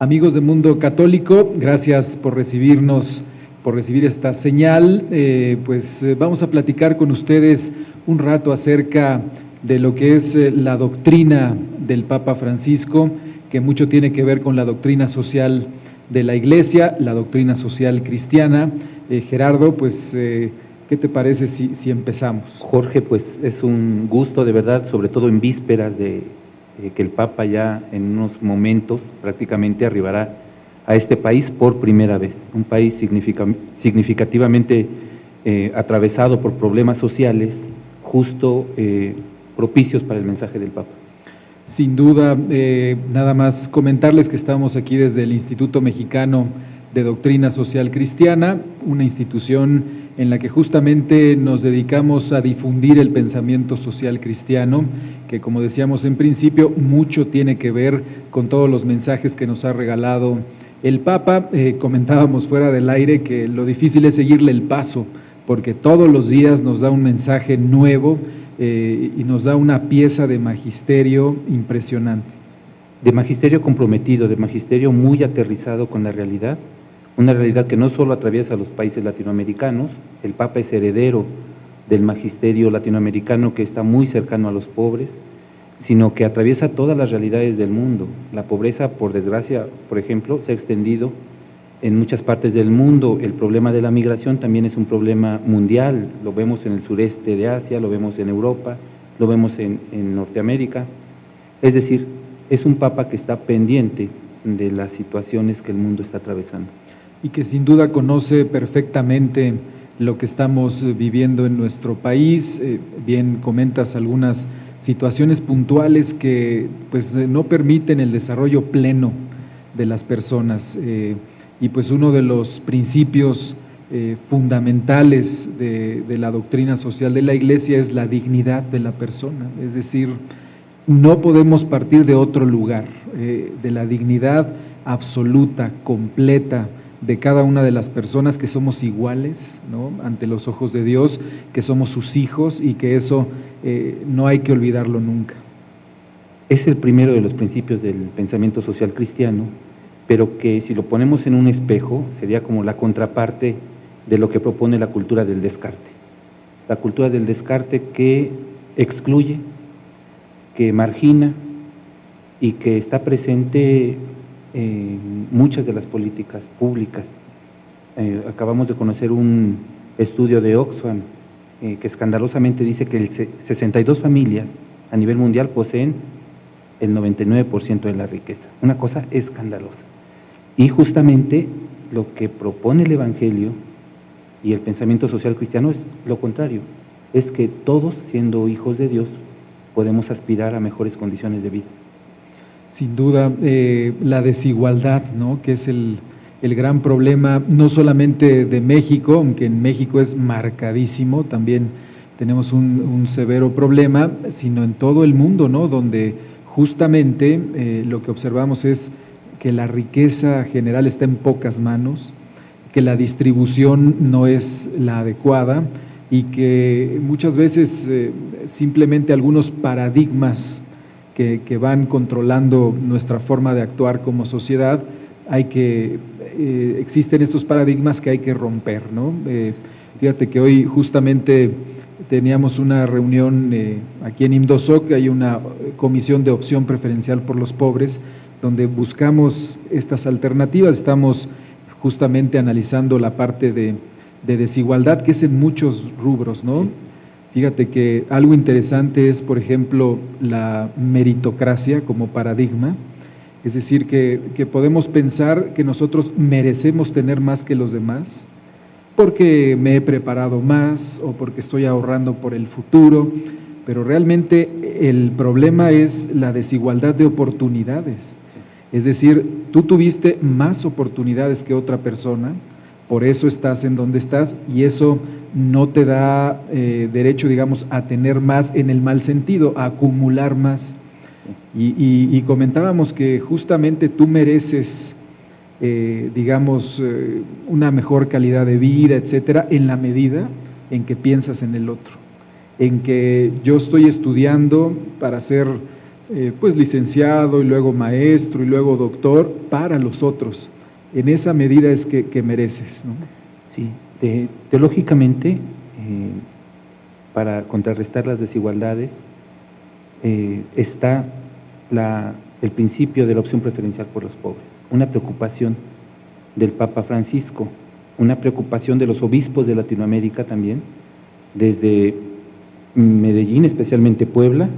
Amigos de Mundo Católico, gracias por recibirnos, por recibir esta señal. Vamos a platicar con ustedes un rato acerca de lo que es la doctrina del Papa Francisco, que mucho tiene que ver con la doctrina social de la Iglesia, la doctrina social cristiana. Gerardo, ¿qué te parece si empezamos? Jorge, pues es un gusto de verdad, sobre todo en vísperas de que el Papa ya en unos momentos prácticamente arribará a este país por primera vez, un país significativamente atravesado por problemas sociales, justo propicios para el mensaje del Papa. Sin duda, nada más comentarles que estamos aquí desde el Instituto Mexicano de Doctrina Social Cristiana, una institución en la que justamente nos dedicamos a difundir el pensamiento social cristiano, que como decíamos en principio, mucho tiene que ver con todos los mensajes que nos ha regalado el Papa. Comentábamos fuera del aire que lo difícil es seguirle el paso, porque todos los días nos da un mensaje nuevo y nos da una pieza de magisterio impresionante. De magisterio comprometido, de magisterio muy aterrizado con la realidad, una realidad que no solo atraviesa los países latinoamericanos. El Papa es heredero del magisterio latinoamericano que está muy cercano a los pobres, sino que atraviesa todas las realidades del mundo. La pobreza, por desgracia, por ejemplo, se ha extendido en muchas partes del mundo. El problema de la migración también es un problema mundial, lo vemos en el sureste de Asia, lo vemos en Europa, lo vemos en Norteamérica. Es decir, es un Papa que está pendiente de las situaciones que el mundo está atravesando. Y que sin duda conoce perfectamente lo que estamos viviendo en nuestro país. Bien comentas algunas situaciones puntuales que no permiten el desarrollo pleno de las personas. Y uno de los principios fundamentales de la doctrina social de la Iglesia es la dignidad de la persona. Es decir, no podemos partir de otro lugar, de la dignidad absoluta, completa, de cada una de las personas, que somos iguales, ¿no?, ante los ojos de Dios, que somos sus hijos y que eso no hay que olvidarlo nunca. Es el primero de los principios del pensamiento social cristiano, pero que si lo ponemos en un espejo sería como la contraparte de lo que propone la cultura del descarte. La cultura del descarte que excluye, que margina y que está presente en muchas de las políticas públicas. Acabamos de conocer un estudio de Oxfam que escandalosamente dice que 62 familias a nivel mundial poseen el 99% de la riqueza. Una cosa escandalosa. Y justamente lo que propone el Evangelio y el pensamiento social cristiano es lo contrario, es que todos, siendo hijos de Dios, podemos aspirar a mejores condiciones de vida. Sin duda, la desigualdad, ¿no?, que es el gran problema, no solamente de México, aunque en México es marcadísimo, también tenemos un severo problema, sino en todo el mundo, ¿no?, donde justamente lo que observamos es que la riqueza general está en pocas manos, que la distribución no es la adecuada y que muchas veces simplemente algunos paradigmas que van controlando nuestra forma de actuar como sociedad, existen estos paradigmas que hay que romper, ¿no? Fíjate que hoy justamente teníamos una reunión aquí en IMDOSOC, hay una comisión de opción preferencial por los pobres, donde buscamos estas alternativas. Estamos justamente analizando la parte de desigualdad, que es en muchos rubros, ¿no? Sí. Fíjate que algo interesante es, por ejemplo, la meritocracia como paradigma, es decir, que podemos pensar que nosotros merecemos tener más que los demás, porque me he preparado más o porque estoy ahorrando por el futuro, pero realmente el problema es la desigualdad de oportunidades. Es decir, tú tuviste más oportunidades que otra persona, por eso estás en donde estás, y eso no te da derecho, digamos, a tener más en el mal sentido, a acumular más. Y comentábamos que justamente tú mereces, una mejor calidad de vida, etcétera, en la medida en que piensas en el otro, en que yo estoy estudiando para ser pues licenciado y luego maestro y luego doctor para los otros. En esa medida es que mereces, ¿no? Sí, teológicamente, para contrarrestar las desigualdades, está el principio de la opción preferencial por los pobres, una preocupación del Papa Francisco, una preocupación de los obispos de Latinoamérica también, desde Medellín, especialmente Puebla,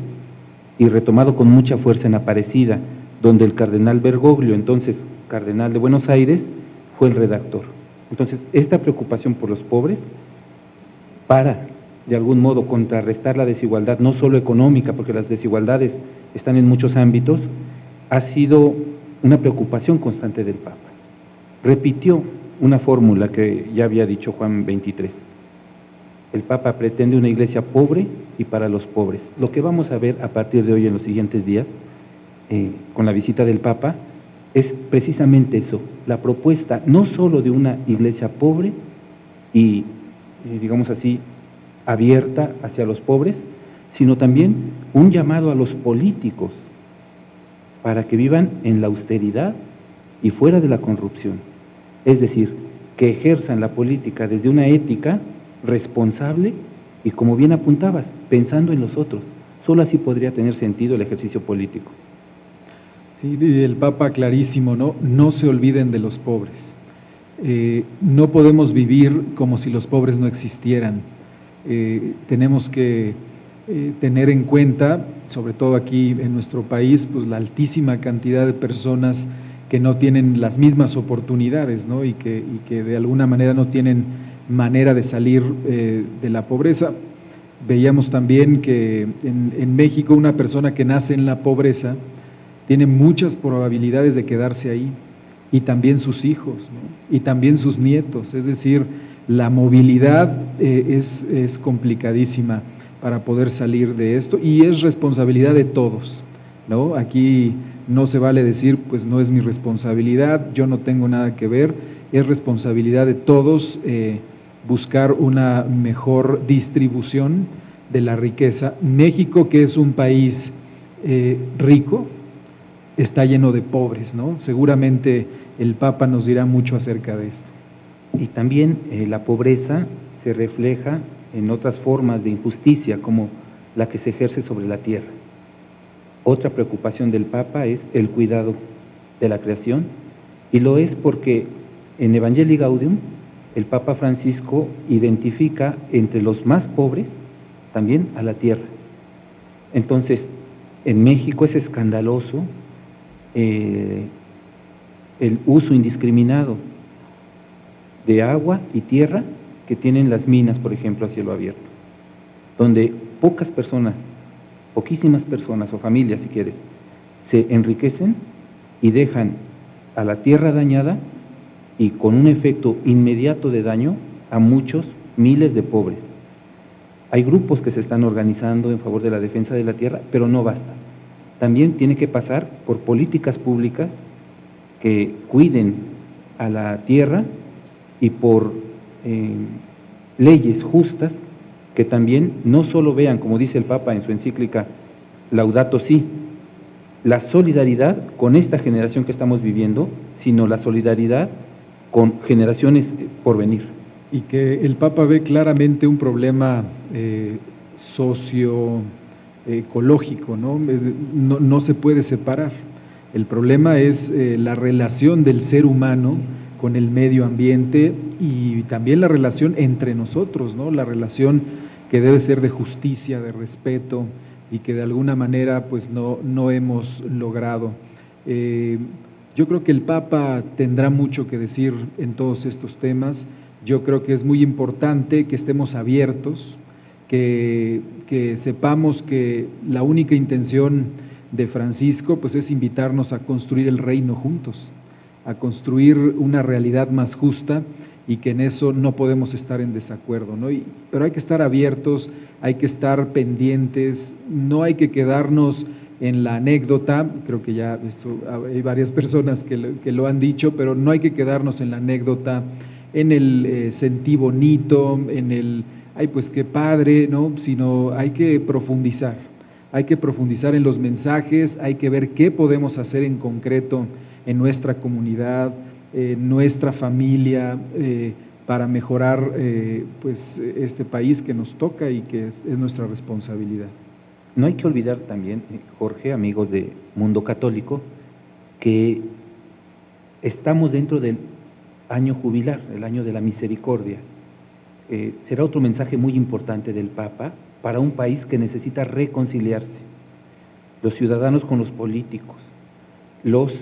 y retomado con mucha fuerza en Aparecida, donde el cardenal Bergoglio, entonces cardenal de Buenos Aires, fue el redactor. Entonces, esta preocupación por los pobres, para, de algún modo, contrarrestar la desigualdad, no solo económica, porque las desigualdades están en muchos ámbitos, ha sido una preocupación constante del Papa. Repitió una fórmula que ya había dicho Juan XXIII. El Papa pretende una iglesia pobre y para los pobres. Lo que vamos a ver a partir de hoy en los siguientes días, con la visita del Papa, es precisamente eso, la propuesta no solo de una iglesia pobre y, digamos así, abierta hacia los pobres, sino también un llamado a los políticos para que vivan en la austeridad y fuera de la corrupción. Es decir, que ejerzan la política desde una ética responsable y, como bien apuntabas, pensando en los otros. Solo así podría tener sentido el ejercicio político. Sí, el Papa clarísimo, ¿no? No se olviden de los pobres. No podemos vivir como si los pobres no existieran. Tenemos que tener en cuenta, sobre todo aquí en nuestro país, pues la altísima cantidad de personas que no tienen las mismas oportunidades, ¿no? Y que de alguna manera no tienen manera de salir de la pobreza. Veíamos también que en México una persona que nace en la pobreza tiene muchas probabilidades de quedarse ahí, y también sus hijos, ¿no? Y también sus nietos. Es decir, la movilidad es complicadísima para poder salir de esto, y es responsabilidad de todos, ¿no? Aquí no se vale decir, pues no es mi responsabilidad, yo no tengo nada que ver. Es responsabilidad de todos buscar una mejor distribución de la riqueza. México, que es un país rico, está lleno de pobres, ¿no? Seguramente el Papa nos dirá mucho acerca de esto. Y también la pobreza se refleja en otras formas de injusticia, como la que se ejerce sobre la tierra. Otra preocupación del Papa es el cuidado de la creación, y lo es porque en Evangelii Gaudium el Papa Francisco identifica entre los más pobres también a la tierra. Entonces, en México es escandaloso el uso indiscriminado de agua y tierra que tienen las minas, por ejemplo, a cielo abierto, donde pocas personas, poquísimas personas o familias, si quieres, se enriquecen y dejan a la tierra dañada, y con un efecto inmediato de daño a muchos miles de pobres. Hay grupos que se están organizando en favor de la defensa de la tierra, pero no basta. También tiene que pasar por políticas públicas que cuiden a la tierra, y por leyes justas que también no solo vean, como dice el Papa en su encíclica Laudato Si, la solidaridad con esta generación que estamos viviendo, sino la solidaridad con generaciones por venir. Y que el Papa ve claramente un problema socioecológico, ¿no? No se puede separar. El problema es la relación del ser humano con el medio ambiente, y también la relación entre nosotros, ¿no? La relación que debe ser de justicia, de respeto, y que de alguna manera pues no hemos logrado. Yo creo que el Papa tendrá mucho que decir en todos estos temas. Yo creo que es muy importante que estemos abiertos, que sepamos que la única intención de Francisco pues es invitarnos a construir el reino juntos, a construir una realidad más justa, y que en eso no podemos estar en desacuerdo, ¿no? Pero hay que estar abiertos, hay que estar pendientes, no hay que quedarnos en la anécdota. Creo que ya hay varias personas que lo han dicho, pero no hay que quedarnos en la anécdota, en el sentí bonito, en el, ay pues qué padre, ¿no? Sino hay que profundizar, hay que profundizar en los mensajes, hay que ver qué podemos hacer en concreto en nuestra comunidad, en nuestra familia, para mejorar pues este país que nos toca y que es nuestra responsabilidad. No hay que olvidar también, Jorge, amigos de Mundo Católico, que estamos dentro del año jubilar, el año de la misericordia. Será otro mensaje muy importante del Papa para un país que necesita reconciliarse. Los ciudadanos con los políticos, los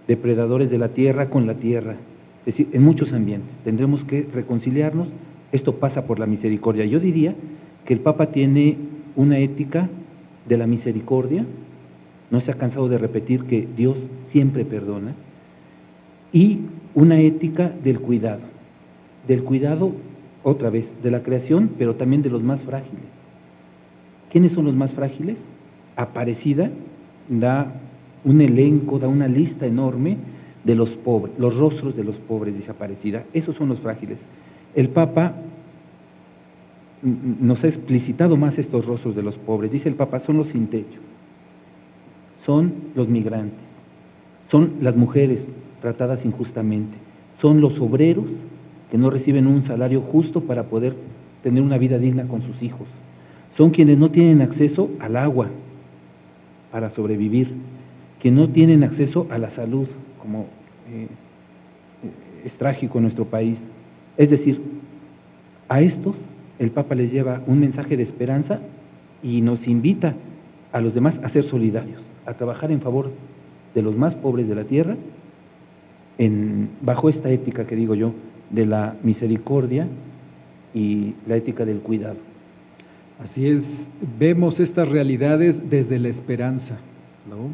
depredadores de la tierra con la tierra, es decir, en muchos ambientes tendremos que reconciliarnos. Esto pasa por la misericordia. Yo diría que el Papa tiene una ética de la misericordia, no se ha cansado de repetir que Dios siempre perdona, y una ética del cuidado otra vez, de la creación, pero también de los más frágiles. ¿Quiénes son los más frágiles? Aparecida da un elenco, da una lista enorme de los pobres, los rostros de los pobres, dice Aparecida, esos son los frágiles. El Papa nos ha explicitado más estos rostros de los pobres. Dice el Papa, son los sin techo, son los migrantes, son las mujeres tratadas injustamente, son los obreros que no reciben un salario justo para poder tener una vida digna con sus hijos, son quienes no tienen acceso al agua para sobrevivir, quienes no tienen acceso a la salud, como es trágico en nuestro país. Es decir, a estos el Papa les lleva un mensaje de esperanza y nos invita a los demás a ser solidarios, a trabajar en favor de los más pobres de la tierra, bajo esta ética que digo yo, de la misericordia y la ética del cuidado. Así es, vemos estas realidades desde la esperanza, ¿no?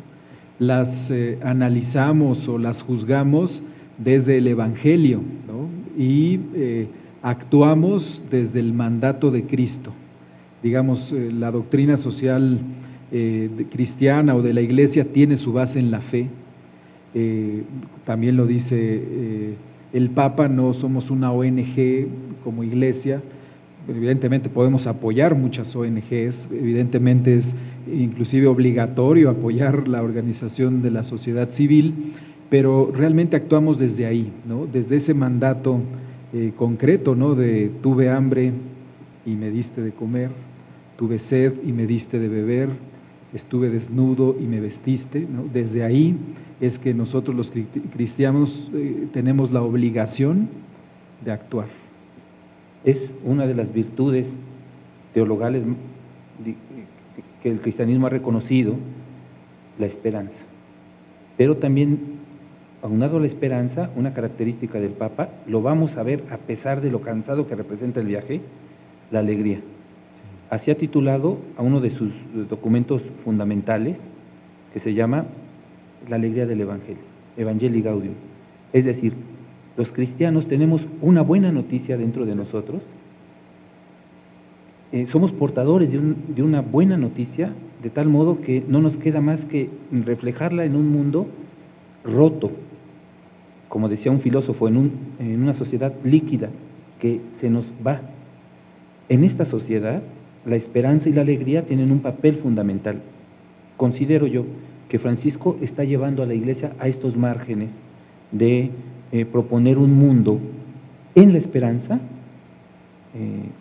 Las analizamos o las juzgamos desde el Evangelio, ¿no? Y actuamos desde el mandato de Cristo. Digamos, la doctrina social cristiana o de la Iglesia tiene su base en la fe. También lo dice el Papa, no somos una ONG como Iglesia. Evidentemente podemos apoyar muchas ONGs, evidentemente es inclusive obligatorio apoyar la organización de la sociedad civil, pero realmente actuamos desde ahí, ¿no? Desde ese mandato concreto, ¿no? De tuve hambre y me diste de comer, tuve sed y me diste de beber, estuve desnudo y me vestiste, ¿no? Desde ahí es que nosotros los cristianos tenemos la obligación de actuar. Es una de las virtudes teologales que el cristianismo ha reconocido, la esperanza. Pero también, aunado a la esperanza, una característica del Papa, lo vamos a ver a pesar de lo cansado que representa el viaje, la alegría. Así ha titulado a uno de sus documentos fundamentales, que se llama La alegría del Evangelio, Evangelii Gaudium. Es decir, los cristianos tenemos una buena noticia dentro de nosotros, somos portadores de una buena noticia, de tal modo que no nos queda más que reflejarla en un mundo roto, como decía un filósofo, en una sociedad líquida que se nos va. En esta sociedad, la esperanza y la alegría tienen un papel fundamental. Considero yo que Francisco está llevando a la Iglesia a estos márgenes de proponer un mundo en la esperanza,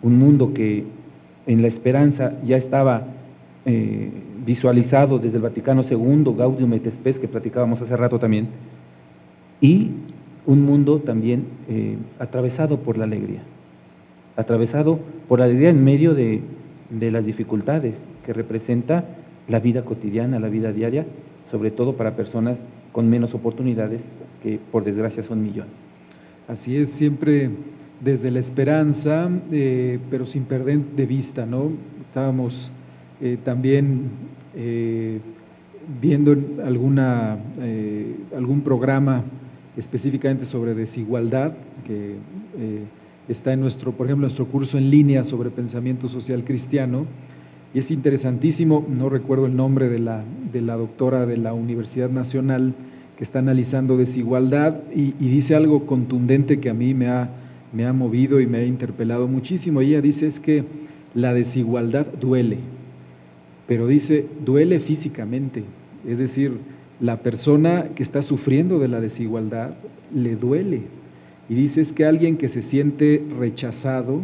un mundo que en la esperanza ya estaba visualizado desde el Vaticano II, Gaudium et Spes, que platicábamos hace rato también, y un mundo también atravesado por la alegría en medio de las dificultades que representa la vida cotidiana, la vida diaria, sobre todo para personas con menos oportunidades, que por desgracia son millones. Así es, siempre desde la esperanza, pero sin perder de vista, ¿no? Estábamos también viendo algún programa específicamente sobre desigualdad, que está en por ejemplo, nuestro curso en línea sobre pensamiento social cristiano, y es interesantísimo. No recuerdo el nombre de la doctora de la Universidad Nacional que está analizando desigualdad, y dice algo contundente que a mí me ha movido y me ha interpelado muchísimo. Ella dice es que la desigualdad duele, pero dice, duele físicamente, es decir, la persona que está sufriendo de la desigualdad le duele. Y dice, es que alguien que se siente rechazado,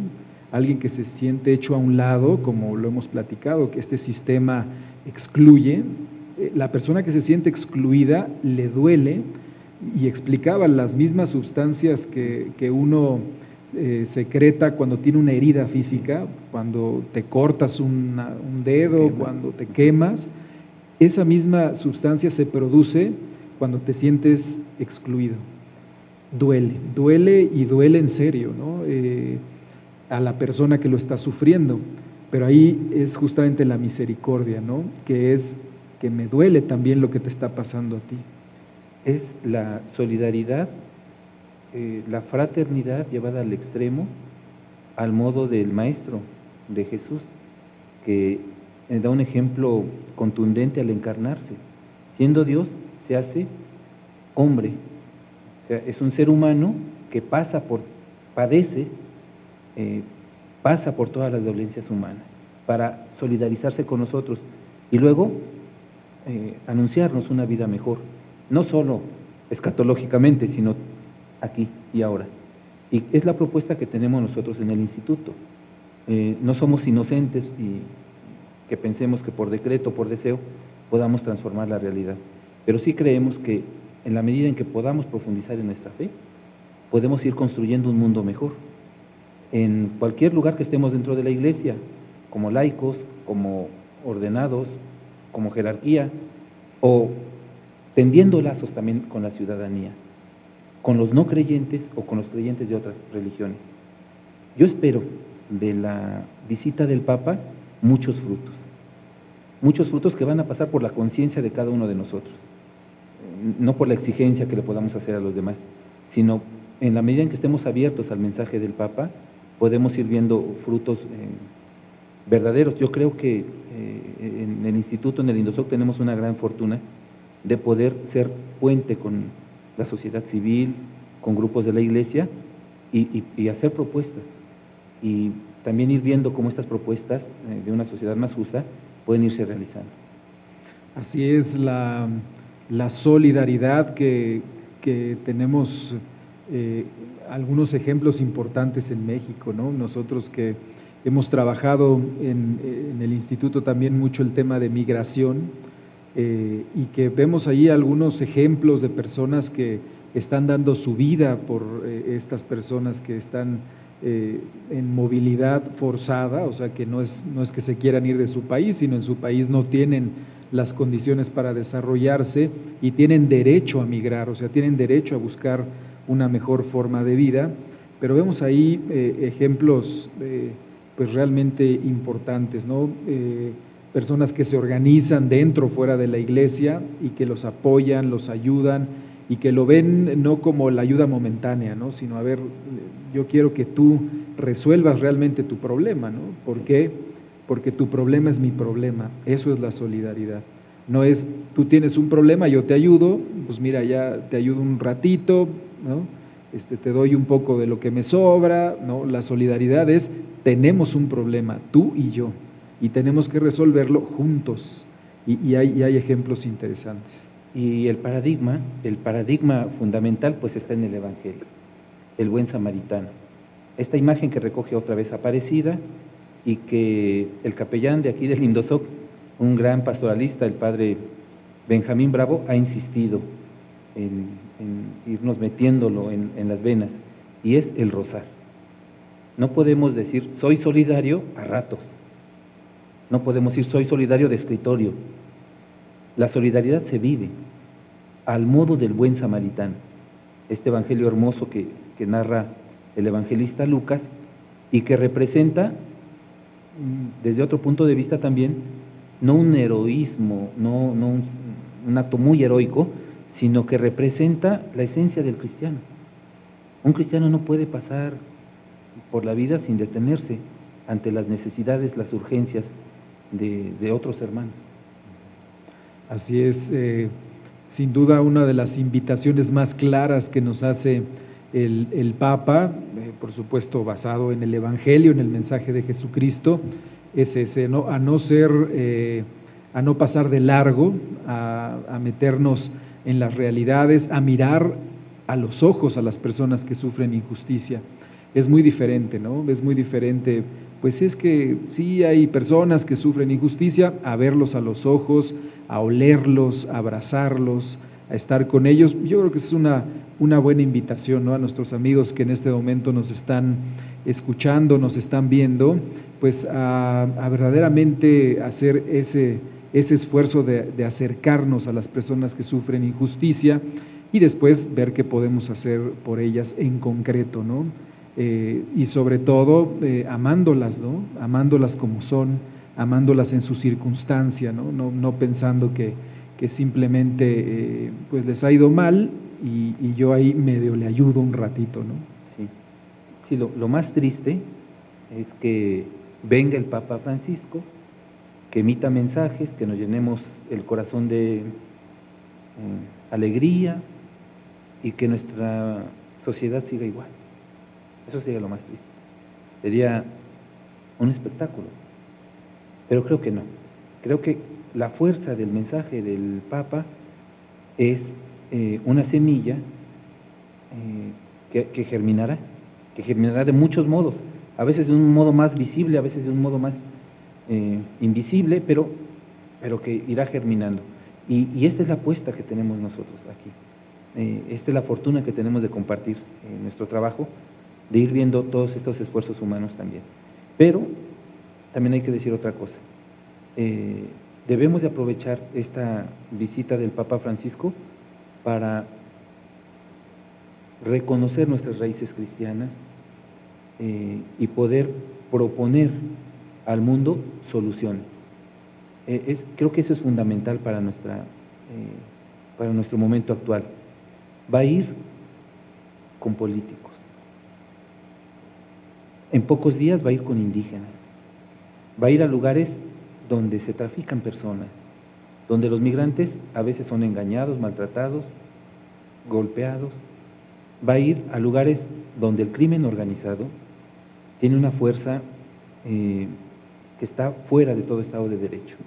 alguien que se siente hecho a un lado, como lo hemos platicado, que este sistema excluye, la persona que se siente excluida le duele, y explicaba las mismas sustancias que uno secreta cuando tiene una herida física, cuando te cortas un dedo, cuando te quemas, esa misma sustancia se produce cuando te sientes excluido. Duele y duele en serio, ¿no? A la persona que lo está sufriendo, pero ahí es justamente la misericordia, ¿no? Que es que me duele también lo que te está pasando a ti. Es la solidaridad, la fraternidad llevada al extremo, al modo del Maestro, de Jesús, que da un ejemplo contundente al encarnarse. Siendo Dios, se hace hombre. O sea, es un ser humano que padece, pasa por todas las dolencias humanas para solidarizarse con nosotros y luego anunciarnos una vida mejor, no solo escatológicamente, sino aquí y ahora. Y es la propuesta que tenemos nosotros en el instituto. No somos inocentes y que pensemos que por decreto, por deseo, podamos transformar la realidad, pero sí creemos que en la medida en que podamos profundizar en nuestra fe, podemos ir construyendo un mundo mejor. En cualquier lugar que estemos dentro de la iglesia, como laicos, como ordenados, como jerarquía, o tendiendo lazos también con la ciudadanía, con los no creyentes o con los creyentes de otras religiones. Yo espero de la visita del Papa muchos frutos que van a pasar por la conciencia de cada uno de nosotros, no por la exigencia que le podamos hacer a los demás, sino en la medida en que estemos abiertos al mensaje del Papa, podemos ir viendo frutos verdaderos. Yo creo que en el instituto, en el Indosoc, tenemos una gran fortuna de poder ser puente con la sociedad civil, con grupos de la iglesia y hacer propuestas. Y también ir viendo cómo estas propuestas de una sociedad más justa pueden irse realizando. Así es la solidaridad que tenemos, algunos ejemplos importantes en México, ¿no? Nosotros que hemos trabajado en el instituto también mucho el tema de migración, y que vemos ahí algunos ejemplos de personas que están dando su vida por estas personas que están en movilidad forzada, o sea que no es que se quieran ir de su país, sino en su país no tienen las condiciones para desarrollarse y tienen derecho a migrar, o sea, tienen derecho a buscar una mejor forma de vida, pero vemos ahí ejemplos pues realmente importantes, ¿no? Personas que se organizan dentro o fuera de la iglesia y que los apoyan, los ayudan y que lo ven no como la ayuda momentánea, ¿no? Sino, a ver, yo quiero que tú resuelvas realmente tu problema, ¿no? ¿Por qué? Porque tu problema es mi problema. Eso es la solidaridad. No es, tú tienes un problema, yo te ayudo, pues mira, ya te ayudo un ratito, ¿no? Te doy un poco de lo que me sobra, ¿no? La solidaridad es, tenemos un problema, tú y yo, y tenemos que resolverlo juntos. Y hay ejemplos interesantes. Y el paradigma fundamental pues está en el Evangelio, el buen samaritano. Esta imagen que recoge otra vez Aparecida y que el capellán de aquí del Indosoc, un gran pastoralista, el padre Benjamín Bravo, ha insistido en irnos metiéndolo en las venas, y es el rozar. No podemos decir soy solidario a ratos, no podemos decir soy solidario de escritorio. La solidaridad se vive al modo del buen samaritano. Este evangelio hermoso que narra el evangelista Lucas y que representa desde otro punto de vista también, no un heroísmo, no un acto muy heroico, sino que representa la esencia del cristiano. Un cristiano no puede pasar por la vida sin detenerse ante las necesidades, las urgencias de otros hermanos. Así es, sin duda una de las invitaciones más claras que nos hace el Papa, por supuesto basado en el Evangelio, en el mensaje de Jesucristo, es ese, ¿no? A no ser a no pasar de largo, a meternos en las realidades, a mirar a los ojos a las personas que sufren injusticia. Es muy diferente, ¿no? Es muy diferente, pues es que sí hay personas que sufren injusticia, a verlos a los ojos, a olerlos, a abrazarlos, a estar con ellos. Yo creo que es una buena invitación, ¿no? A nuestros amigos que en este momento nos están escuchando, nos están viendo, pues a verdaderamente hacer ese esfuerzo de acercarnos a las personas que sufren injusticia y después ver qué podemos hacer por ellas en concreto, ¿no? Y sobre todo amándolas, ¿no? Amándolas como son, amándolas en su circunstancia, ¿no? No pensando que simplemente pues les ha ido mal y yo ahí medio le ayudo un ratito, ¿no? Sí, lo más triste es que venga el Papa Francisco, que emita mensajes, que nos llenemos el corazón de alegría y que nuestra sociedad siga igual. Eso sería lo más triste. Sería un espectáculo. Pero creo que no. Creo que la fuerza del mensaje del Papa es una semilla que germinará de muchos modos, a veces de un modo más visible, a veces de un modo más invisible, pero que irá germinando. Y esta es la apuesta que tenemos nosotros aquí. Esta es la fortuna que tenemos de compartir nuestro trabajo, de ir viendo todos estos esfuerzos humanos también. Pero también hay que decir otra cosa. Debemos de aprovechar esta visita del Papa Francisco para reconocer nuestras raíces cristianas y poder proponer al mundo soluciones. Creo que eso es fundamental para nuestro momento actual. Va a ir con políticos. En pocos días va a ir con indígenas. Va a ir a lugares donde se trafican personas, donde los migrantes a veces son engañados, maltratados, golpeados. Va a ir a lugares donde el crimen organizado tiene una fuerza que está fuera de todo Estado de Derecho.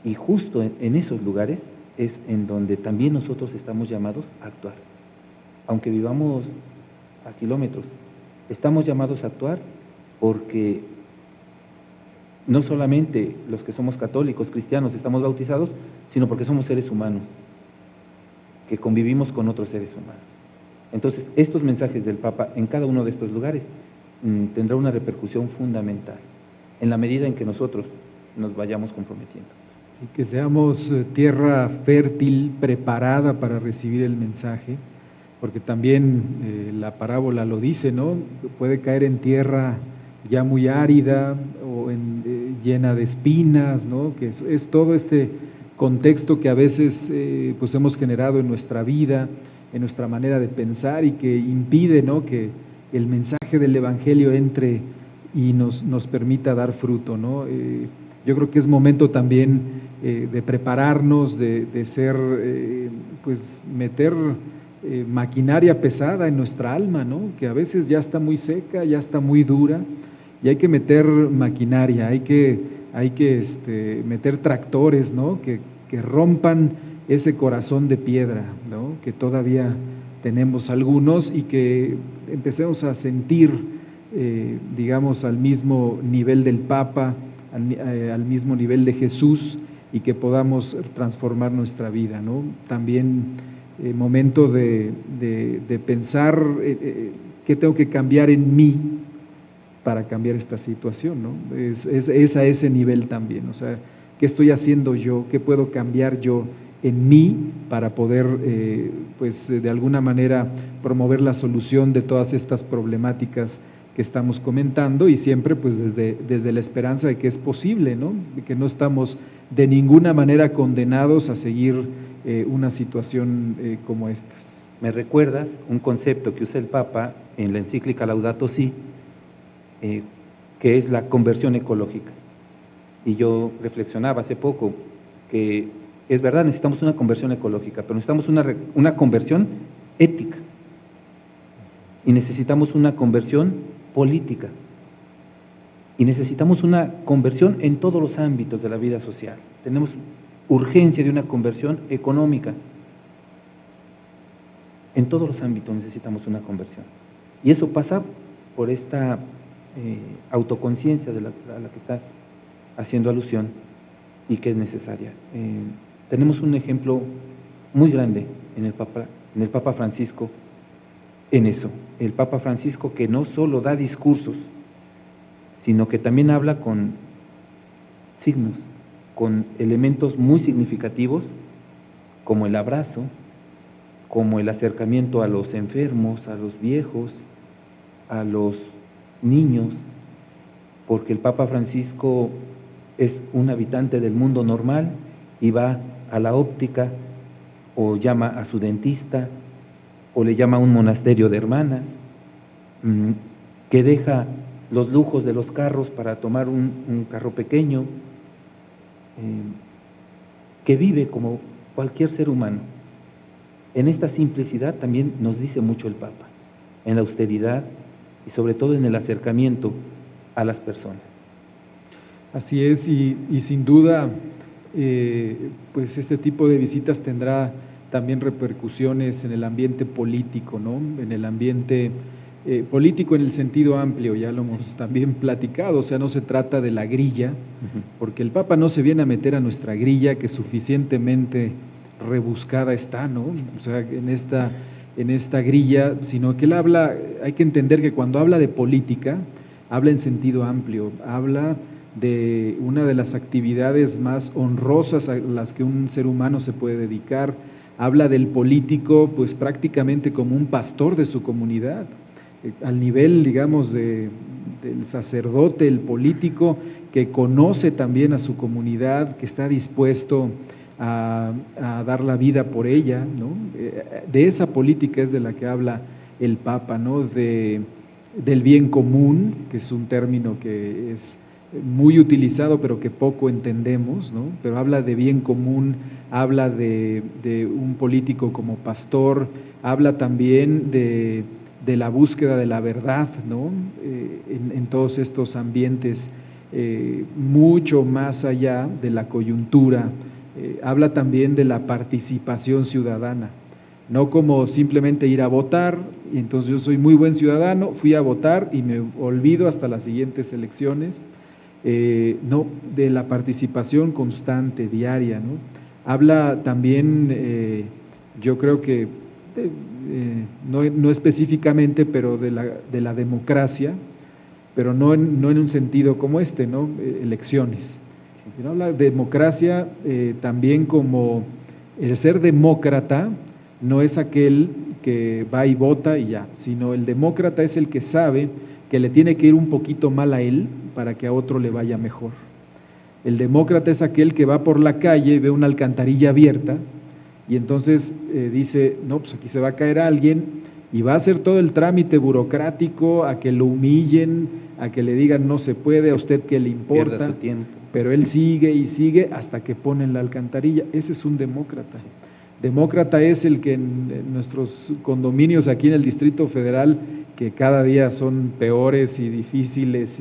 Y justo en esos lugares es en donde también nosotros estamos llamados a actuar. Aunque vivamos a kilómetros, estamos llamados a actuar porque no solamente los que somos católicos, cristianos, estamos bautizados, sino porque somos seres humanos, que convivimos con otros seres humanos. Entonces, estos mensajes del Papa en cada uno de estos lugares tendrá una repercusión fundamental, en la medida en que nosotros nos vayamos comprometiendo. Y que seamos tierra fértil, preparada para recibir el mensaje, porque también la parábola lo dice, ¿no? Puede caer en tierra ya muy árida o llena de espinas, ¿no? Que es todo este contexto que a veces pues hemos generado en nuestra vida, en nuestra manera de pensar y que impide, ¿no?, que el mensaje del Evangelio entre y nos permita dar fruto, ¿no? Yo creo que es momento también de prepararnos, de ser, pues meter maquinaria pesada en nuestra alma, ¿no? Que a veces ya está muy seca, ya está muy dura y hay que meter maquinaria, hay que meter tractores, ¿no? Que rompan ese corazón de piedra, ¿no?, que todavía tenemos algunos y que empecemos a sentir, digamos, al mismo nivel del Papa, al mismo nivel de Jesús y que podamos transformar nuestra vida, ¿no? También momento de pensar qué tengo que cambiar en mí para cambiar esta situación, ¿no? Es a ese nivel también, o sea, ¿qué estoy haciendo yo? ¿Qué puedo cambiar yo en mí para poder, pues de alguna manera promover la solución de todas estas problemáticas que estamos comentando y siempre pues desde la esperanza de que es posible, ¿no? De que no estamos de ninguna manera condenados a seguir una situación como estas. Me recuerdas un concepto que usa el Papa en la encíclica Laudato Si, que es la conversión ecológica. Y yo reflexionaba hace poco que es verdad, necesitamos una conversión ecológica, pero necesitamos una conversión ética y necesitamos una conversión política. Y necesitamos una conversión en todos los ámbitos de la vida social. Tenemos urgencia de una conversión económica. En todos los ámbitos necesitamos una conversión. Y eso pasa por esta autoconciencia a la que estás haciendo alusión y que es necesaria. Tenemos un ejemplo muy grande en el Papa Francisco en eso. El Papa Francisco que no solo da discursos, sino que también habla con signos, con elementos muy significativos, como el abrazo, como el acercamiento a los enfermos, a los viejos, a los niños, porque el Papa Francisco es un habitante del mundo normal y va a la óptica, o llama a su dentista, o le llama a un monasterio de hermanas, que deja los lujos de los carros para tomar un carro pequeño, que vive como cualquier ser humano. En esta simplicidad también nos dice mucho el Papa, en la austeridad y sobre todo en el acercamiento a las personas. Así es, y sin duda, pues este tipo de visitas tendrá también repercusiones en el ambiente político, ¿no? En el ambiente político en el sentido amplio, ya lo hemos también platicado, o sea, no se trata de la grilla, porque el Papa no se viene a meter a nuestra grilla que suficientemente rebuscada está, ¿no? O sea, en esta grilla, sino que él habla, hay que entender que cuando habla de política, habla en sentido amplio, habla de una de las actividades más honrosas a las que un ser humano se puede dedicar, habla del político pues prácticamente como un pastor de su comunidad, al nivel, digamos, del sacerdote, el político que conoce también a su comunidad, que está dispuesto a dar la vida por ella, ¿no? De esa política es de la que habla el Papa, ¿no? Del bien común, que es un término que es muy utilizado pero que poco entendemos, ¿no? Pero habla de bien común, habla de un político como pastor, habla también de la búsqueda de la verdad, ¿no? En todos estos ambientes, mucho más allá de la coyuntura, habla también de la participación ciudadana, no como simplemente ir a votar, y entonces yo soy muy buen ciudadano, fui a votar y me olvido hasta las siguientes elecciones, no, de la participación constante, diaria, ¿no? Habla también, yo creo que, no específicamente, pero de la democracia, pero no en un sentido como este, ¿no? Elecciones. Sino habla de democracia también como el ser demócrata no es aquel que va y vota y ya, sino el demócrata es el que sabe que le tiene que ir un poquito mal a él para que a otro le vaya mejor. El demócrata es aquel que va por la calle y ve una alcantarilla abierta y entonces dice, no, pues aquí se va a caer alguien y va a hacer todo el trámite burocrático a que lo humillen, a que le digan no se puede, a usted qué le importa. Pierda su tiempo. Pero él sigue y sigue hasta que ponen la alcantarilla. Ese es un demócrata. Demócrata es el que en nuestros condominios aquí en el Distrito Federal, que cada día son peores y difíciles,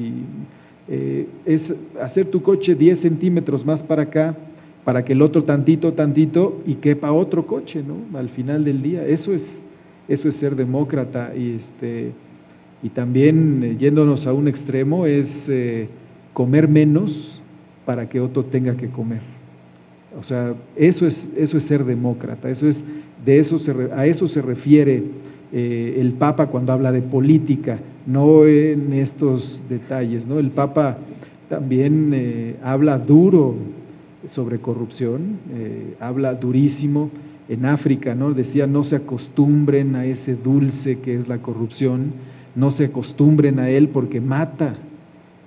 es hacer tu coche 10 centímetros más para acá, para que el otro tantito, y quepa otro coche, ¿no? Al final del día. Eso es ser demócrata. Y también, yéndonos a un extremo, es comer menos para que otro tenga que comer. O sea, eso es ser demócrata, a eso se refiere el Papa cuando habla de política, no en estos detalles, ¿no? El Papa también habla duro sobre corrupción, habla durísimo. En África, ¿no? Decía, no se acostumbren a ese dulce que es la corrupción, no se acostumbren a él porque mata,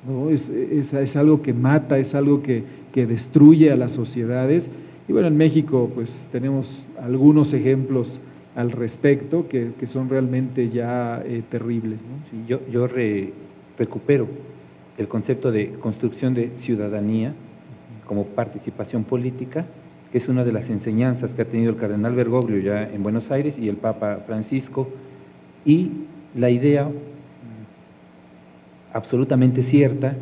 ¿no? Es algo que mata, es algo que destruye a las sociedades. Y bueno, en México pues tenemos algunos ejemplos al respecto que son realmente ya terribles, ¿no? Sí, yo recupero el concepto de construcción de ciudadanía como participación política, que es una de las enseñanzas que ha tenido el cardenal Bergoglio ya en Buenos Aires y el Papa Francisco, y la idea absolutamente cierta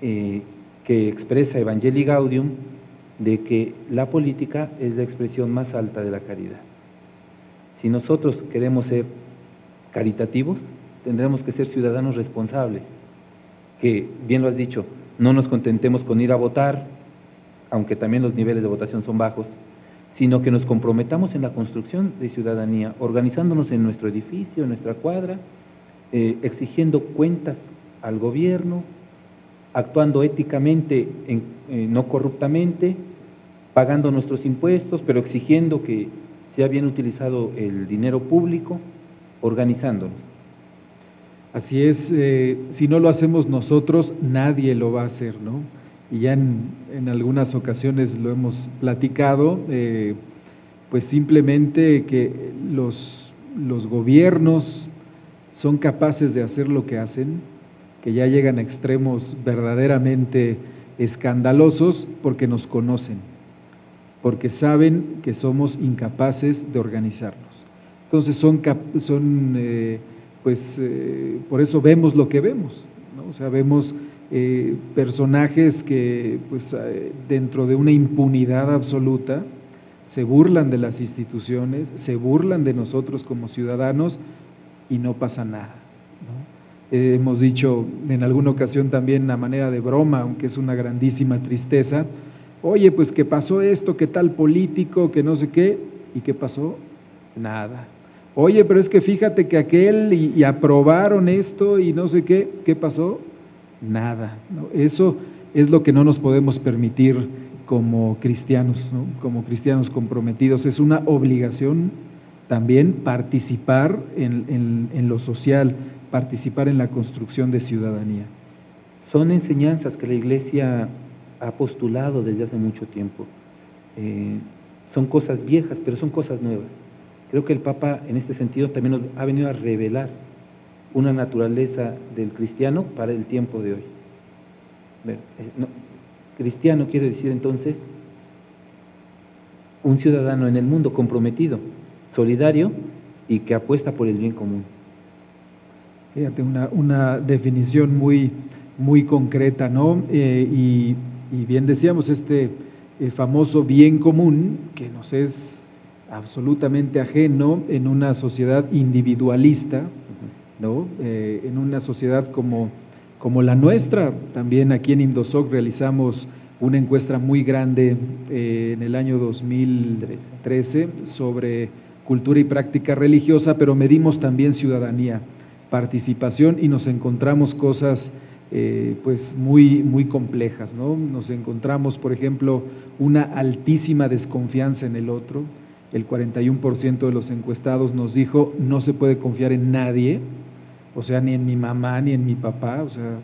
que expresa Evangelii Gaudium, de que la política es la expresión más alta de la caridad. Si nosotros queremos ser caritativos, tendremos que ser ciudadanos responsables, que, bien lo has dicho, no nos contentemos con ir a votar, aunque también los niveles de votación son bajos, sino que nos comprometamos en la construcción de ciudadanía, organizándonos en nuestro edificio, en nuestra cuadra, exigiendo cuentas al gobierno, actuando éticamente, no corruptamente, pagando nuestros impuestos, pero exigiendo que sea bien utilizado el dinero público, organizándonos. Así es, si no lo hacemos nosotros, nadie lo va a hacer, ¿no? Y ya en algunas ocasiones lo hemos platicado, pues simplemente que los gobiernos son capaces de hacer lo que hacen, que ya llegan a extremos verdaderamente escandalosos porque nos conocen, porque saben que somos incapaces de organizarnos. Entonces por eso vemos lo que vemos, ¿no? O sea, vemos personajes que pues dentro de una impunidad absoluta se burlan de las instituciones, se burlan de nosotros como ciudadanos y no pasa nada, ¿no? Hemos dicho en alguna ocasión también a manera de broma, aunque es una grandísima tristeza, oye, pues que pasó esto, que tal político, que no sé qué, ¿y qué pasó? Nada. Oye, pero es que fíjate que aquel y aprobaron esto y no sé qué, ¿qué pasó? Nada, ¿no? Eso es lo que no nos podemos permitir como cristianos, ¿no? Como cristianos comprometidos. Es una obligación también participar en lo social, participar en la construcción de ciudadanía. Son enseñanzas que la Iglesia ha postulado desde hace mucho tiempo. Son cosas viejas, pero son cosas nuevas. Creo que el Papa en este sentido también nos ha venido a revelar una naturaleza del cristiano para el tiempo de hoy. Cristiano quiere decir entonces un ciudadano en el mundo comprometido, solidario y que apuesta por el bien común. Fíjate, una definición muy concreta, ¿no? Y bien decíamos, este famoso bien común que nos es absolutamente ajeno en una sociedad individualista, ¿no? En una sociedad como la nuestra. También aquí en IMDOSOC realizamos una encuesta muy grande en el año 2013 sobre cultura y práctica religiosa, pero medimos también ciudadanía, participación, y nos encontramos cosas pues muy complejas, ¿no? Nos encontramos, por ejemplo, una altísima desconfianza en el otro. El 41% de los encuestados nos dijo no se puede confiar en nadie, o sea, ni en mi mamá ni en mi papá, o sea,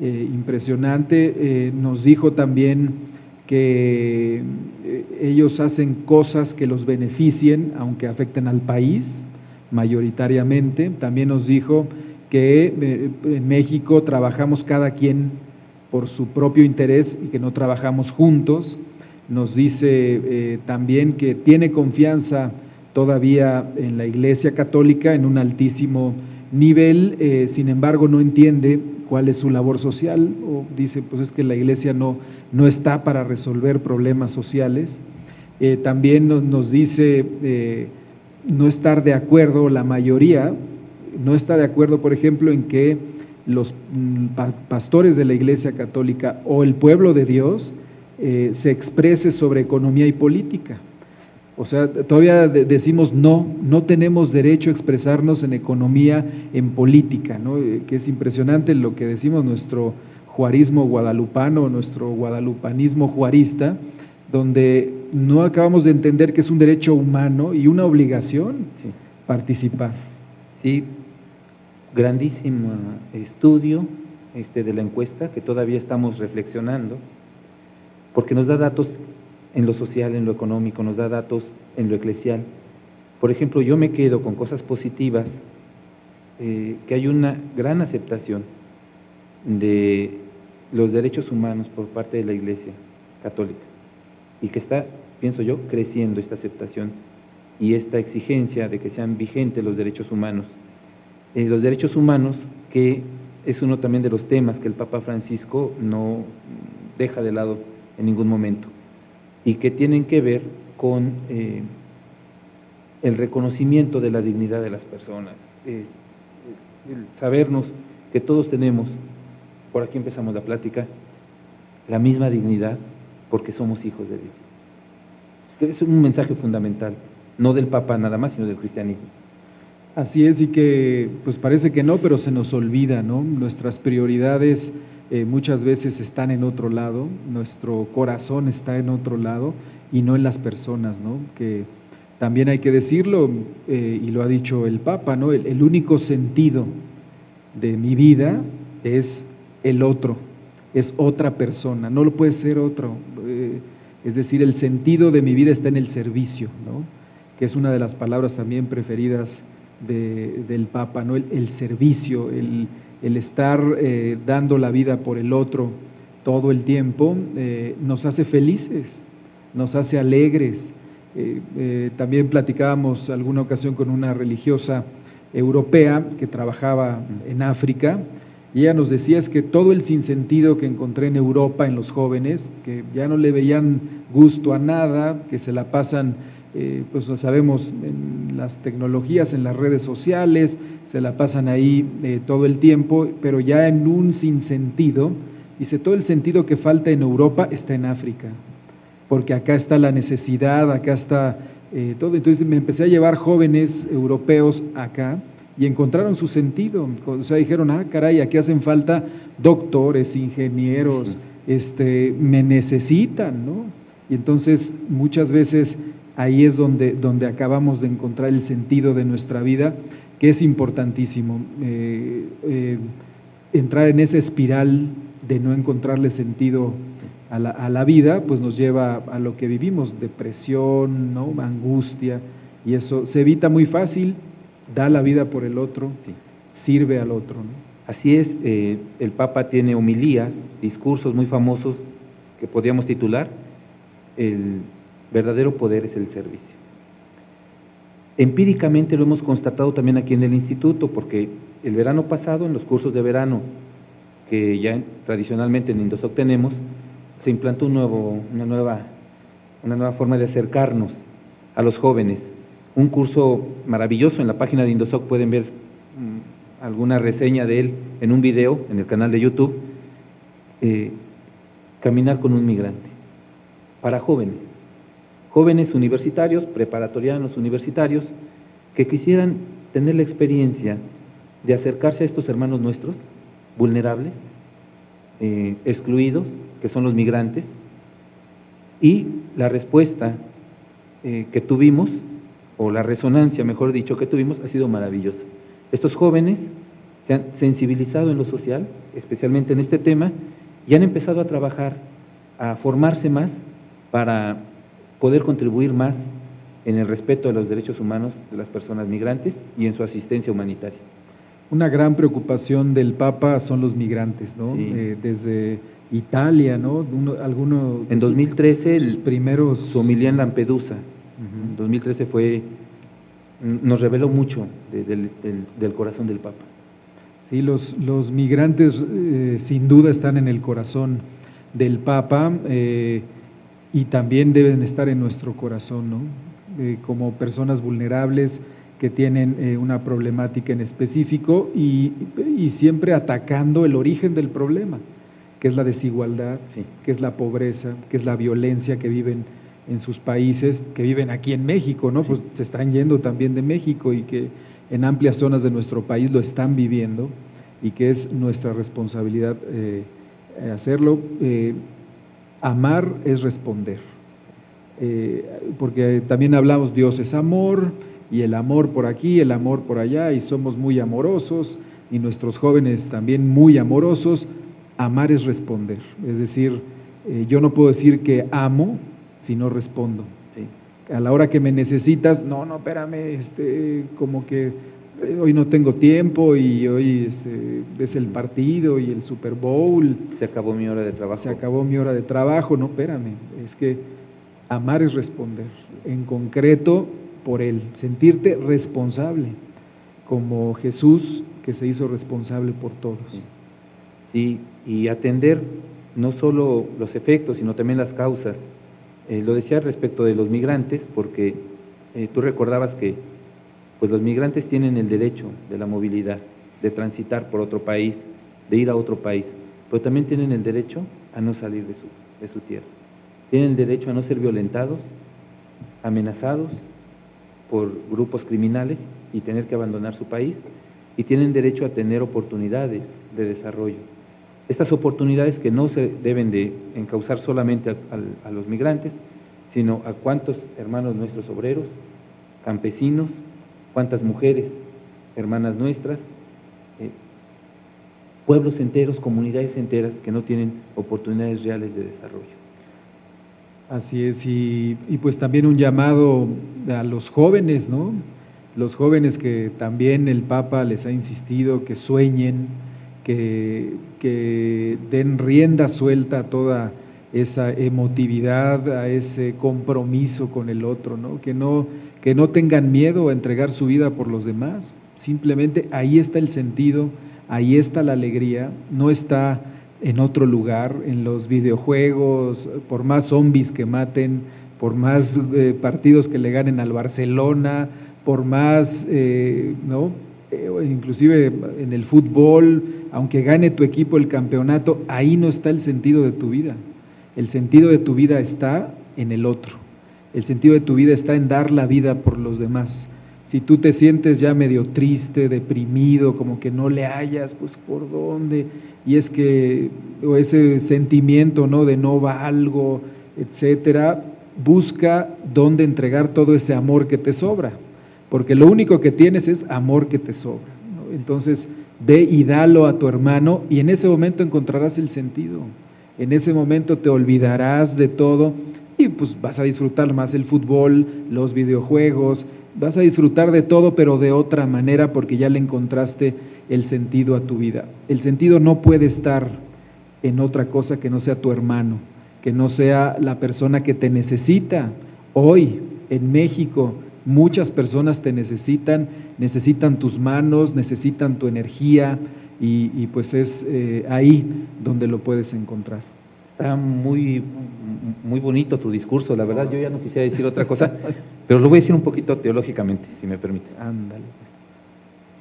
impresionante. Nos dijo también que ellos hacen cosas que los beneficien, aunque afecten al país, mayoritariamente. También nos dijo que en México trabajamos cada quien por su propio interés y que no trabajamos juntos. Nos dice también que tiene confianza todavía en la Iglesia Católica en un altísimo nivel, sin embargo no entiende cuál es su labor social, o dice pues es que la Iglesia no está para resolver problemas sociales. También nos dice no estar de acuerdo, la mayoría no está de acuerdo, por ejemplo, en que los pastores de la Iglesia Católica o el pueblo de Dios se exprese sobre economía y política. O sea, todavía decimos no tenemos derecho a expresarnos en economía, en política, ¿no? Que es impresionante lo que decimos, nuestro juarismo guadalupano, nuestro guadalupanismo juarista, donde no acabamos de entender que es un derecho humano y una obligación participar. Sí, grandísimo estudio de la encuesta que todavía estamos reflexionando, porque nos da datos en lo social, en lo económico, nos da datos en lo eclesial. Por ejemplo, yo me quedo con cosas positivas, que hay una gran aceptación de los derechos humanos por parte de la Iglesia Católica y que está, pienso yo, creciendo esta aceptación y esta exigencia de que sean vigentes los derechos humanos. Los derechos humanos que es uno también de los temas que el Papa Francisco no deja de lado en ningún momento y que tienen que ver con el reconocimiento de la dignidad de las personas, el sabernos que todos tenemos, por aquí empezamos la plática, la misma dignidad porque somos hijos de Dios. Es un mensaje fundamental, no del Papa nada más, sino del cristianismo. Así es, y que pues parece que no, pero se nos olvida, ¿no? Nuestras prioridades muchas veces están en otro lado, nuestro corazón está en otro lado y no en las personas, ¿no? Que también hay que decirlo, y lo ha dicho el Papa, ¿no? El único sentido de mi vida es el otro, es otra persona, no lo puede ser otro. Es decir, el sentido de mi vida está en el servicio, ¿no? Que es una de las palabras también preferidas del Papa, ¿no? El servicio, el estar dando la vida por el otro todo el tiempo, nos hace felices, nos hace alegres. También platicábamos alguna ocasión con una religiosa europea que trabajaba en África, y ella nos decía es que todo el sinsentido que encontré en Europa en los jóvenes, que ya no le veían gusto a nada, que se la pasan, pues lo sabemos, en las tecnologías, en las redes sociales, se la pasan ahí todo el tiempo, pero ya en un sinsentido. Dice, todo el sentido que falta en Europa está en África, porque acá está la necesidad, acá está todo. Entonces me empecé a llevar jóvenes europeos acá y encontraron su sentido. O sea, dijeron, caray, aquí hacen falta doctores, ingenieros, me necesitan, ¿no? Y entonces muchas veces ahí es donde acabamos de encontrar el sentido de nuestra vida, que es importantísimo. Entrar en esa espiral de no encontrarle sentido a la vida, pues nos lleva a lo que vivimos, depresión, ¿no? Angustia, y eso se evita muy fácil, da la vida por el otro, sirve al otro, ¿no? Así es, el Papa tiene homilías, discursos muy famosos que podríamos titular, el verdadero poder es el servicio. Empíricamente lo hemos constatado también aquí en el instituto, porque el verano pasado, en los cursos de verano que ya tradicionalmente en Indosoc tenemos, se implantó una nueva forma de acercarnos a los jóvenes. Un curso maravilloso, en la página de Indosoc pueden ver alguna reseña de él en un video en el canal de YouTube, Caminar con un migrante, para jóvenes universitarios, preparatorianos universitarios, que quisieran tener la experiencia de acercarse a estos hermanos nuestros, vulnerables, excluidos, que son los migrantes, y la respuesta que tuvimos, o la resonancia, mejor dicho, que tuvimos, ha sido maravillosa. Estos jóvenes se han sensibilizado en lo social, especialmente en este tema, y han empezado a trabajar, a formarse más para poder contribuir más en el respeto de los derechos humanos de las personas migrantes y en su asistencia humanitaria. Una gran preocupación del Papa son los migrantes, ¿no? Sí. Desde Italia, ¿no? En 2013, los primeros... su homilía en Lampedusa, en 2013 nos reveló mucho del corazón del Papa. Sí, los migrantes sin duda están en el corazón del Papa y también deben estar en nuestro corazón, ¿no? Como personas vulnerables que tienen una problemática en específico y siempre atacando el origen del problema, que es la desigualdad, que es la pobreza, que es la violencia que viven en sus países, que viven aquí en México, ¿no? Pues se están yendo también de México y que en amplias zonas de nuestro país lo están viviendo y que es nuestra responsabilidad hacerlo. Amar es responder, porque también hablamos Dios es amor y el amor por aquí, el amor por allá, y somos muy amorosos y nuestros jóvenes también muy amorosos. Amar es responder, es decir, yo no puedo decir que amo si no respondo. A la hora que me necesitas, no, espérame, como que hoy no tengo tiempo y hoy es el partido y el Super Bowl. Se acabó mi hora de trabajo. Se acabó mi hora de trabajo, no, espérame, es que amar es responder, en concreto por Él, sentirte responsable, como Jesús que se hizo responsable por todos. Sí. ¿sí? Y atender no solo los efectos, sino también las causas. Lo decía respecto de los migrantes, porque tú recordabas que pues los migrantes tienen el derecho de la movilidad, de transitar por otro país, de ir a otro país, pero también tienen el derecho a no salir de su tierra. Tienen el derecho a no ser violentados, amenazados por grupos criminales y tener que abandonar su país, y tienen derecho a tener oportunidades de desarrollo. Estas oportunidades que no se deben de encauzar solamente a los migrantes, sino a cuántos hermanos nuestros obreros, campesinos, cuántas mujeres, hermanas nuestras, pueblos enteros, comunidades enteras que no tienen oportunidades reales de desarrollo. Así es, y pues también un llamado a los jóvenes, ¿no? Los jóvenes que también el Papa les ha insistido que sueñen, que den rienda suelta a toda esa emotividad, a ese compromiso con el otro, ¿no? Que no tengan miedo a entregar su vida por los demás. Simplemente ahí está el sentido, ahí está la alegría, no está en otro lugar, en los videojuegos, por más zombies que maten, por más partidos que le ganen al Barcelona, por más, ¿no? Inclusive en el fútbol, aunque gane tu equipo el campeonato, ahí no está el sentido de tu vida. El sentido de tu vida está en el otro. El sentido de tu vida está en dar la vida por los demás. Si tú te sientes ya medio triste, deprimido, como que no le hallas, pues ¿por dónde? Y es que, o ese sentimiento, ¿no? De no valgo, etcétera, busca dónde entregar todo ese amor que te sobra, porque lo único que tienes es amor que te sobra, ¿no? Entonces, ve y dalo a tu hermano y en ese momento encontrarás el sentido. En ese momento te olvidarás de todo y pues vas a disfrutar más el fútbol, los videojuegos, vas a disfrutar de todo, pero de otra manera porque ya le encontraste el sentido a tu vida. El sentido no puede estar en otra cosa que no sea tu hermano, que no sea la persona que te necesita. Hoy, en México, muchas personas te necesitan tus manos, necesitan tu energía y pues es ahí donde lo puedes encontrar. Está muy bonito tu discurso, la verdad yo ya no quisiera decir otra cosa, pero lo voy a decir un poquito teológicamente, si me permite. Ándale.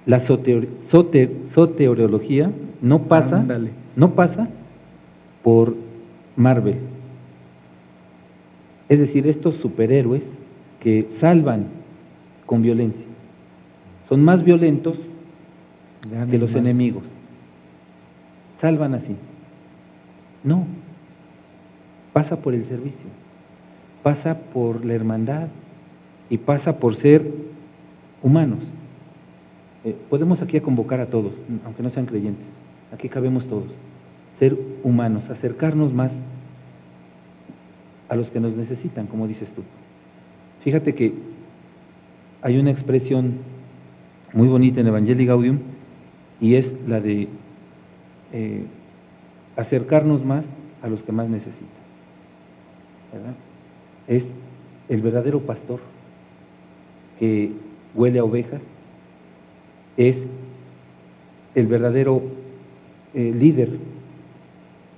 La soteriología no pasa por Marvel. Es decir, estos superhéroes que salvan con violencia son más violentos que los enemigos. Salvan así. No. Pasa por el servicio, pasa por la hermandad y pasa por ser humanos. Podemos aquí convocar a todos, aunque no sean creyentes, aquí cabemos todos, ser humanos, acercarnos más a los que nos necesitan, como dices tú. Fíjate que hay una expresión muy bonita en Evangelii Gaudium y es la de acercarnos más a los que más necesitan, ¿verdad? Es el verdadero pastor que huele a ovejas, es el verdadero líder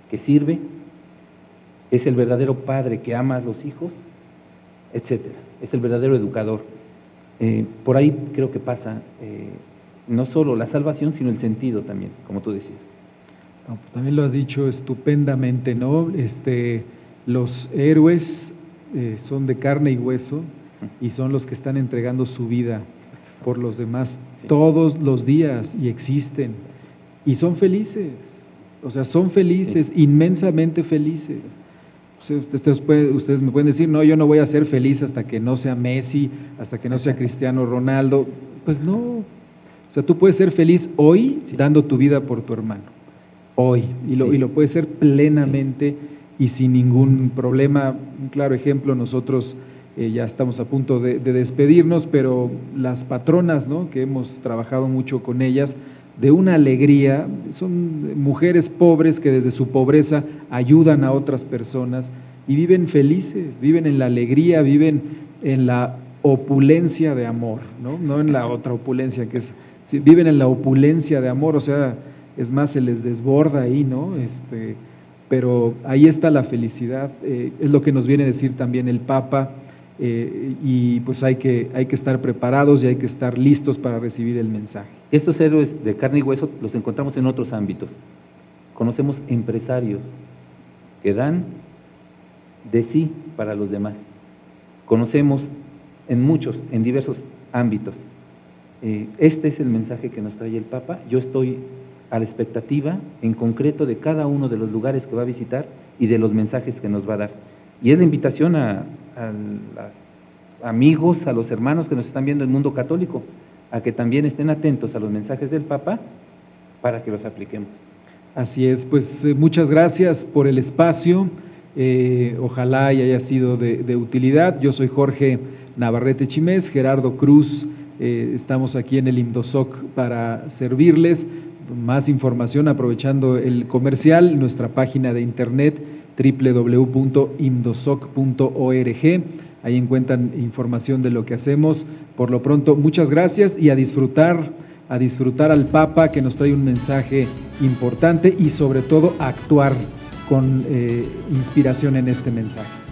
que sirve, es el verdadero padre que ama a los hijos, etcétera. Es el verdadero educador. Por ahí creo que pasa no solo la salvación, sino el sentido también, como tú decías. No, pues también lo has dicho estupendamente, ¿no? Los héroes son de carne y hueso y son los que están entregando su vida por los demás todos los días y existen y son felices, o sea, son felices, inmensamente felices. Ustedes me pueden decir, no, yo no voy a ser feliz hasta que no sea Messi, hasta que no sea Cristiano Ronaldo. Pues no, o sea, tú puedes ser feliz hoy dando tu vida por tu hermano, hoy, y lo puedes ser plenamente y sin ningún problema. Un claro ejemplo, nosotros ya estamos a punto de despedirnos, pero las patronas, ¿no?, que hemos trabajado mucho con ellas, de una alegría, son mujeres pobres que desde su pobreza ayudan a otras personas y viven felices, viven en la alegría, viven en la opulencia de amor, no en la otra opulencia que es, viven en la opulencia de amor, o sea, es más, se les desborda ahí, ¿no? Pero ahí está la felicidad, es lo que nos viene a decir también el Papa, y pues hay que estar preparados y hay que estar listos para recibir el mensaje. Estos héroes de carne y hueso los encontramos en otros ámbitos. Conocemos empresarios que dan de sí para los demás. Conocemos en diversos ámbitos. Este es el mensaje que nos trae el Papa. Yo estoy a la expectativa, en concreto, de cada uno de los lugares que va a visitar y de los mensajes que nos va a dar. Y es la invitación a los amigos, a los hermanos que nos están viendo en el mundo católico, a que también estén atentos a los mensajes del Papa para que los apliquemos. Así es, pues muchas gracias por el espacio, ojalá y haya sido de utilidad. Yo soy Jorge Navarrete Chimés, Gerardo Cruz, estamos aquí en el IMDOSOC para servirles. Más información, aprovechando el comercial, nuestra página de internet www.imdosoc.org, ahí encuentran información de lo que hacemos. Por lo pronto, muchas gracias y a disfrutar al Papa, que nos trae un mensaje importante, y sobre todo a actuar con inspiración en este mensaje.